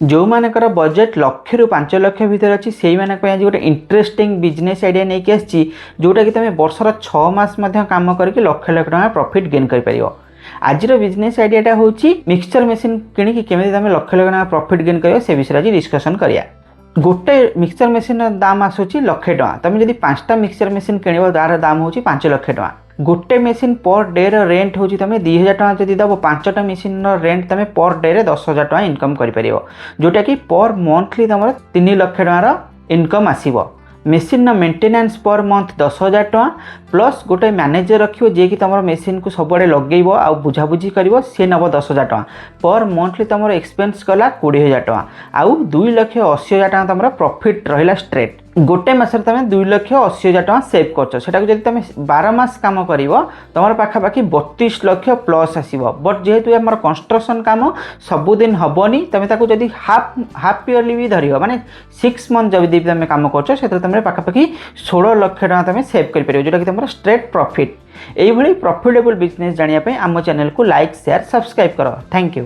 जो मानकर बजेट लक्ष रु 5 लाख भितर अच्छी से आज गोटे इंटरेस्टिंग बिजनेस आइडिया नहीं कि आसी जोटा कि तुम वर्षर 6 मास काम करके लक्ष लाख टका प्रॉफिट गेन कर आज बिजनेस आइडियाटा हूँ मिक्सचर मशीन किणी केमी तुम लक्ष लाख टका प्रॉफिट गेन कर से विषय आज डिस्कसन करिया। गोटे मिक्सचर मशीन दाम आसूँ लक्ष टका तुम जब 5टा मिक्सचर मशीन किणव तार दाम हूँ 5 लाख टका। गोटे मशीन पर डे रेंट हूँ तुम 2000 टका जब दब 5टा मशीन रेंट तुम पर डे 10,000 टका इनकम कर जोटा कि पर मंथली तुम 3 लाख टकार इनकम आसव। मेसीन मेंटेनेंस पर मंथ 10,000 टका प्लस गोटे मैनेजर रखियो जे कि तुम मेसीन को सबुआड़े लगे आ बुझाबुझी कर सी नब 10,000 टका पर मंथली तुम एक्सपेंस कला 20,000 टका आउ 2,80,000 टका तुम प्रॉफिट रहा स्ट्रेट। गोटे मस तुम 2,80,000 टका सेव कर जब तुम 12 मास कम कर तुम पाखापाखि 32 लाख प्लस आसव। बट जेहेतु आम कंस्ट्रक्शन काम सबुदिन हेनी तुम जब हाफ इयरली भी धर माने 6 मंथ जब तुम कम कर पाखापाखि 16 लाख टका तुम सेव कर जोटा कि तुम स्ट्रेट प्रॉफिट। यही प्रॉफिटेबल बिजनेस जानापी आम चैनल को लाइक शेयर सब्सक्राइब कर। Thank you.